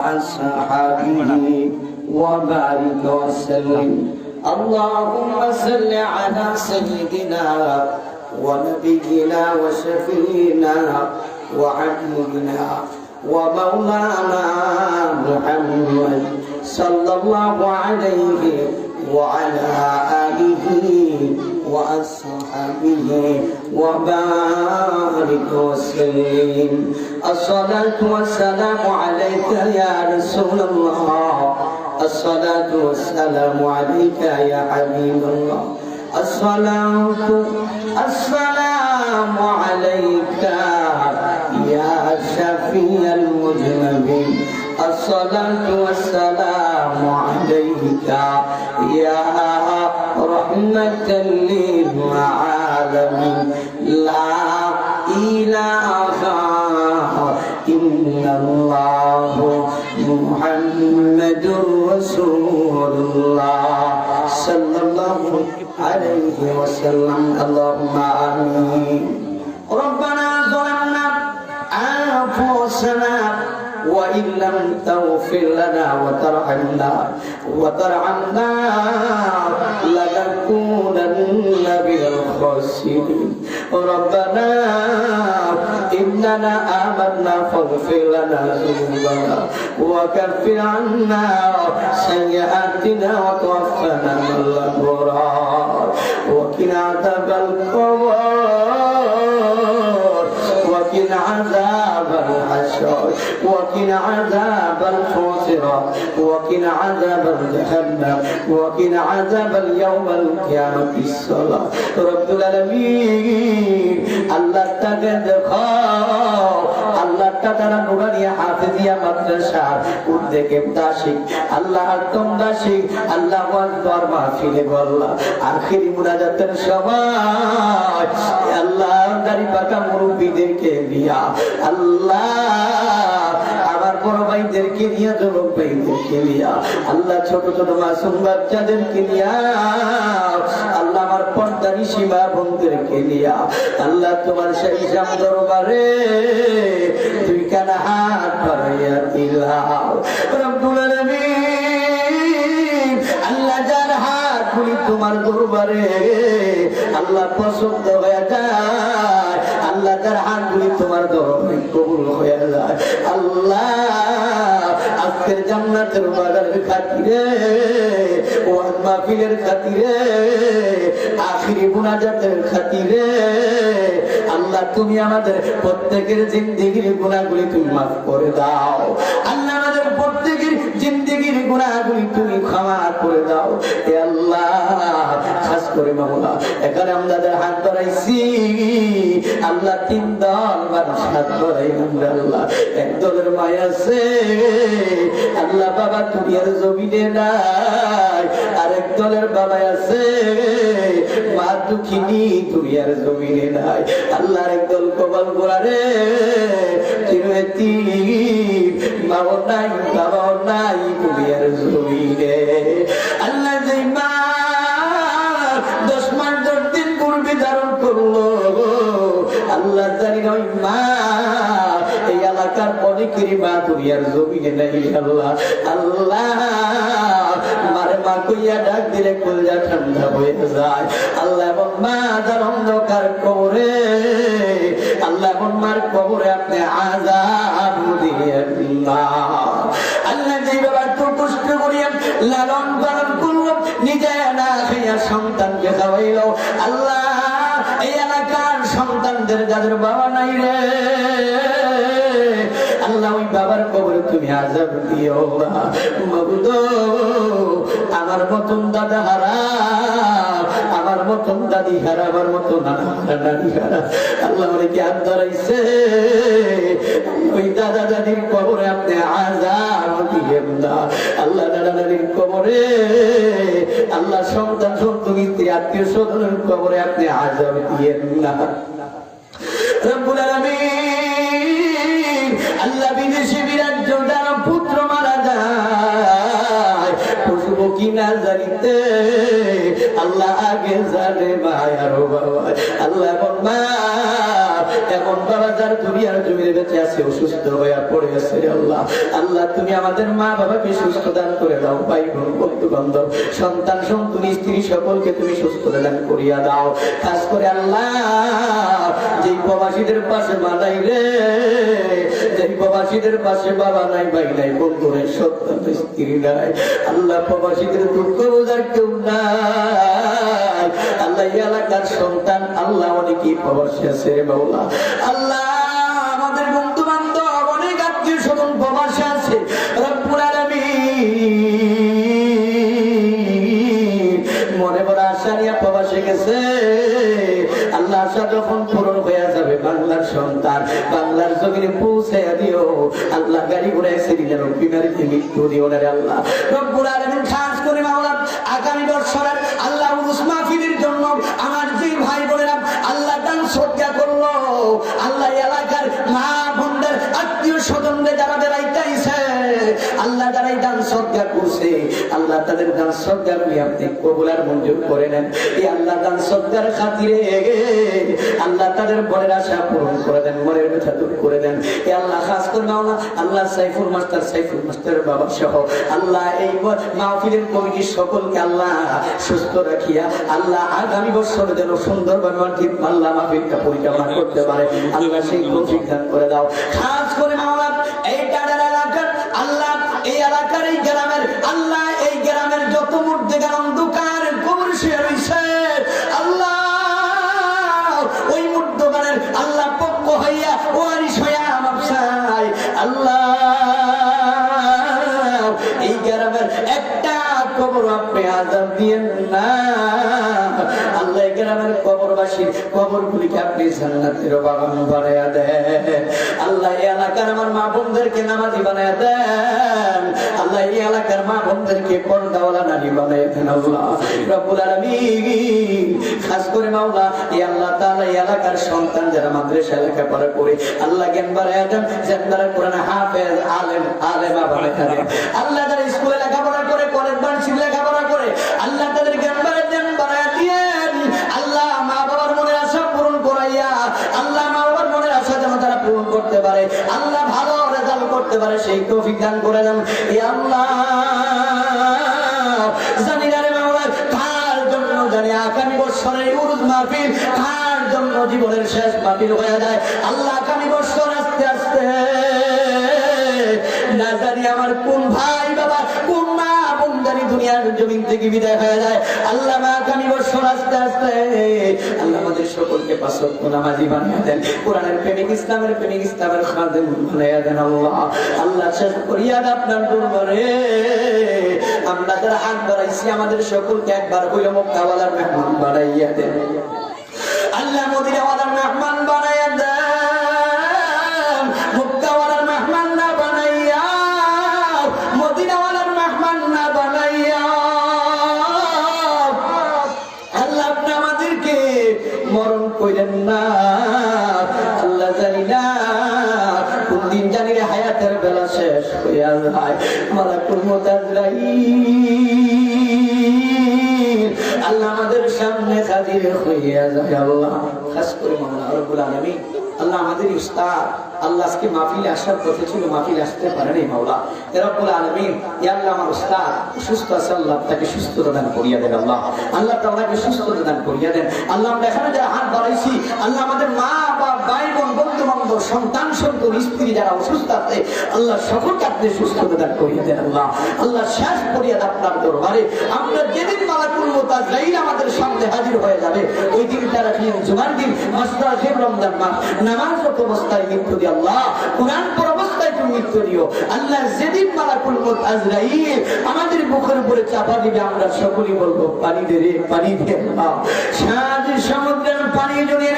أصحابه وبارك وسلم. اللهم صل على سيدنا ونبينا وشفينا وحبيبنا ومولانا محمد صلى الله عليه وعلى آله وأصحابه وبارك وسلم. الصلاة والسلام عليك يا رسول الله، الصلاة والسلام عليك يا حبيب الله، الصلاة السلام عليك يا شفيع المذنبين، الصلاة والسلام عليك يا رحمة للعالمين. لا إله إلا الله محمد رسول الله صلى الله عليه وسلم. اللهم آمين. ربنا ظلمنا أنفسنا وإن لم تغفر لنا وترحمنا لنكونن من الخاسرين. ربنا إننا آمنا فاغفر لنا ذنوبنا وكفر عنا سيئاتنا وتوفنا مع الأبرار وقنا عذاب القبر وقنا عذاب الحشر وقنا عذاب الحسرة وقنا عذاب جهنم وقنا عذاب اليوم القيامة الصلاة. رب العالمين আল্লাহ তাকে দেখাও, আল্লাহ তারা নুরানিয়া হাফেজিয়া মাদ্রাসার উদ্যোগে দাসী আল্লাহ আতম দাসী আল্লাহ আকবার মাহফিলে বললা আখিরি মুনাজাতের সময় আল্লাহ দাড়ি পাকা মুরব্বিদেরকে দিয়া আল্লাহ আমার বড় ভাইদেরকে নিয়ে যুবক ভাইদেরকে নিয়া আল্লাহ ছোট ছোট মাসুম বাচ্চাদেরকে নিয়া আল্লাহ আমার পর্দানি সীমা বোনদেরকে নিয়া আল্লাহ তোমার সেই দরবারে তুই কেন হাত বাড়াইয়া দিলাম। রব্বুল আলামিন আল্লাহ যার হাত গুলি তোমার দরবারে আল্লাহ পছন্দ হয়ে যায়, আল্লাহ যার হাত গুলি তোমার দরবারে কবুল হয়ে যায়, আল্লাহ আজকের জান্নাতের বাগানের খাতিরে ওয়াজ মাহফিলের খাতিরে আখিরি মুনাজাতের খাতিরে আল্লাহ তুমি আমাদের প্রত্যেকের জিন্দেগির গুনাহগুলি তুমি মাফ করে দাও। আল্লাহ আমাদের প্রত্যেকের জিন্দেগির গুনাহগুলি তুমি ক্ষমা করে দাও। হে আল্লাহ খাস করে মাওলা এখানে আমাদের হাত বাড়াইছি আল্লাহ তিন দল মানুষ হাত বাড়াই আল্লাহ এক দলের মায়া আছে আল্লাহ বাবা দুনিয়ার জমিনে নাই, আরেক দলের বাবা আছে মা দুঃখিনী দুনিয়ার জমিনে নাই। আল্লাহ একদল কবল করারে চিরতি মাও নাই বাবাও নাই দুনিয়ার জমিনে। আল্লাহ যে মা 10 মাস 10 দিন পূর্বে ধারণ করলো আল্লাহ জানি ওই মা এই এলাকার অনেকেরই মা দুনিয়ার জমিনে নাই। আল্লাহ আল্লাহ মারে মা কইয়া ডাক দিলে কলজা ঠান্ডা হয়ে যায়। আল্লাহ এবং মা যার অন্ধকার কবরে আল্লাহ এবং মার কবরে আপনি আযাব দিয়েন না। আল্লাহ যে বাবা তো কষ্ট করিয়া লালন পালন করলো নিজে না খাইয়া সন্তানকে খাওয়াইলো আল্লাহ এই এলাকার সন্তানদের যাদের বাবা নাই রে আল্লাহ ওই বাবার কবরে তুমি আযাব দিও না। মাবুদ আমার মতন দাদা হারা, আমার মতন দাদি হারা, আমার মতন নানি হারা আল্লাহ অনেকে হাত ধরাইছে ওই দাদা দাদির কবরে আপনি আযাব দিয়েন না। আল্লাহ দাদা দাদির কবরে আল্লাহ সন্তান সন্ততি আত্মীয় স্বজনের কবরে আপনি আযাব দিয়েন না। রব্বুল আলামিন আল্লাহ বিদেশে বিরাজ্য দ্বারা পুত্র মারা যায় পশু পক্ষী না জানিতে আল্লাহ আগে জানে মায়ার বাবা আল্লাহ এবং মা এমন বাবা যার দুনিয়ার জমিনে বেঁচে আছে অসুস্থ হয়ে পড়ে আছে আল্লাহ, আল্লাহ তুমি আমাদের মা বাবাকে সুস্থ দান করে দাও, ভাই বোন বন্ধু বান্ধব সন্তান সন্তান স্ত্রী সকলকে তুমি সুস্থ দান করিয়া দাও। খাস করে আল্লাহ যেই প্রবাসীদের পাশে মা নাই রে, যেই প্রবাসীদের পাশে বাবা নাই, ভাই নাই, বন্ধু নাই, সন্তান স্ত্রী নাই, আল্লাহ প্রবাসীদের দুঃখ বোঝার কেউ নাই আল্লাহ। এলাকার সন্তান আল্লাহ অনেকেই প্রবাসী আছে রে মাওলা, আল্লাহ আমাদের বন্ধু বান্ধব অনেক আত্মীয় স্বজন প্রবাসী আছে রব্বুল আলামিন, মনে বড় আশা নিয়ে প্রবাসে গেছে আল্লাহ, আশা যখন পূরণ হয়ে যাবে বাংলার সন্তান বাংলার জমিনে পৌঁছাইয়া দিও আল্লাহ, গাড়ি ঘোড়া অ্যাক্সিডেন্ট বিমারিতে মৃত্যু দিও না রে আল্লাহ রব্বুল আলামিন। খাস করে মাওলা আগামী বছরের আল্লাহ উরুস মাহফিলের জন্য আমার যে ভাই বোনেরা আল্লাহ দান সদকা করলো আল্লাহ, এলাকার মা বোনদের আত্মীয় স্বজনদের যারা বেড়াইতেছে আল্লাহ যারাই দান সদকা করছে আল্লাহ তাদের দান সদকা আপনি কবুল আর মঞ্জুর করে নেন। এই আল্লাহ দান সদকার খাতিরে আল্লাহ তাদের মনের আশা পূরণ করে দেন, মনের ব্যথা দূর করে দেন। এ আল্লাহ খাস করে মাওলা আল্লাহ সাইফুল মাস্টারের বাবা সহ আল্লাহ এই মাহফিলের কমিটির সকলকে আল্লাহ সুস্থ রাখিয়া আল্লাহ আগামী বছর যেন সুন্দরভাবে আল্লাহ মাহফিলটা পরিচালনা করতে পারে আল্লাহ সেই তৌফিক দান করে দাও। খাস করে মাওলা এই টাডার এলাকার আল্লাহ, এই এলাকার এই গ্রামের আল্লাহ, এই গ্রামের যত মুর্দেগার অন্ধকার কবর শুয়ে রয়েছে আল্লাহ, ওই মুর্দগানের আল্লাহ পক্ষ হইয়া ওয়ারিশ হইয়া মাপসাই আল্লাহ, এই গ্রামের একটা কবর আপনি আযাব দিয়েন না আল্লাহ, এই গ্রামের কবরবাসীর কবরগুলিকে আপনি জান্নাতের বাগান বানায়া দেন আল্লাহ, এই এলাকার আমার মা বোনদেরকে নামাজি বানায়া দেন আল্লাহ, এই এলাকার মা বোনদেরকে পর্দাওয়ালা নারী বানায়া দেন আল্লাহ রব্বুল আলামিন। খাস করে মাওলা এই আল্লাহ তাআলা এই এলাকার সন্তান যারা মাদ্রাসা লেখাপড়া করে আল্লাহ জ্ঞান বাড়ায়া দেন, যারা কোরআন হাফেজ আলেমা বানায়া দেন আল্লাহ, যারা স্কুলে লেখাপড়া করে কলেজ বাড়ি লেখাপড়া করে আল্লাহ তাদের জ্ঞান বাড়ায়া দিয়েন আল্লাহ, মা বাবার মনের আশা পূরণ করাইয়া আল্লাহ, মা বাবার মনের আশা যেন তারা পূরণ করতে পারে আল্লাহ, ভালো রেজাল্ট করতে পারে সেই তৌফিক দান করে দেন। এই আল্লাহ জানি না রে মাওলা কার জন্য জানি আগামী বছরের উরুস মাহফিল কার জন্য জীবনের শেষ মাহফিল হয়ে যায় আল্লাহ, আগামী বছর আস্তে আস্তে না জানি আমার কোন ভাই বাবা কোন মা বোন জানি দুনিয়ার জমিন থেকে বিদায় হয়ে যায় আল্লাহ, আগামী বছর আস্তে আস্তে আল্লাহ আমাদের সকলকে পাঁচ ওয়াক্ত নামাজি বানিয়ে দেন, কোরআনের প্রেমিক ইসলামের খাদেম বানিয়ে দেন আল্লাহ। আল্লাহ শেষ করিয়া আপনার দরবারে আমরা যারা হাত বাড়াইছি আমাদের সকলকে একবার হইল মক্কাওয়ালার মেহমান বানাইয়া দেন আল্লাহ, মদিনাওয়ালার মেহমান বানাইয়া দেন, মক্কাওয়ালার মেহমান না বানাইয়া, মদিনাওয়ালার মেহমান না বানাইয়া আল্লাহ আপনি আমাদেরকে মরণ কইলেন না আল্লাহ, জানি না কোন দিন জানি রে হায়াতের বেলা শেষ হইয়া যায় মালাকুল মউত আজরাইল আল্লাহ আমাদের সামনে হাজির হইয়া যায় আল্লাহ। খাস করে মাওলা রব্বুল আলামিন আল্লাহ আমাদের উস্তাদ আল্লাহ আজকে মাহফিলে আসার কথা ছিল, মাহফিলে আসতে পারেনি মাওলা রব্বুল আলামিন। ইয়া আল্লাহ আমার উস্তাদ সুস্থ আছে আল্লাহ তাকে সুস্থতা দান করিয়া দেন আল্লাহ, আল্লাহ তাআলাকে সুস্থতা দান করিয়া দেন আল্লাহ। আমরা এখানে যারা হাত বাড়াইছি আল্লাহ আমাদের মা বাবা ভাই বোন বন্ধু বান্ধব সন্তান সন্তান স্ত্রী যারা অসুস্থ আছে আল্লাহ সকলকে আপনি সুস্থতা দান করিয়া দেন আল্লাহ। আল্লাহ শেষ করিয়া আপনার দরবারে আমরা যেদিন মালাকুল মউত আজরাইল আমাদের সামনে হাজির হয়ে যাবে ওই দিন তারা জুমার দিন মাসরা খেব রমজান মাস নামাজরত অবস্থায় মৃত্যু দিও আল্লাহ, কোরআন পড়া অবস্থায় তুমি মৃত্যু দিও আল্লাহ। যেদিন মালাকুল মউত আজরাইল আমাদের মুখের উপরে চাপা দিবে আমরা সকলেই বলবো পানি দে রে পানি দে আল্লাহ, সারা সমুদ্রের পানি জড়িয়ে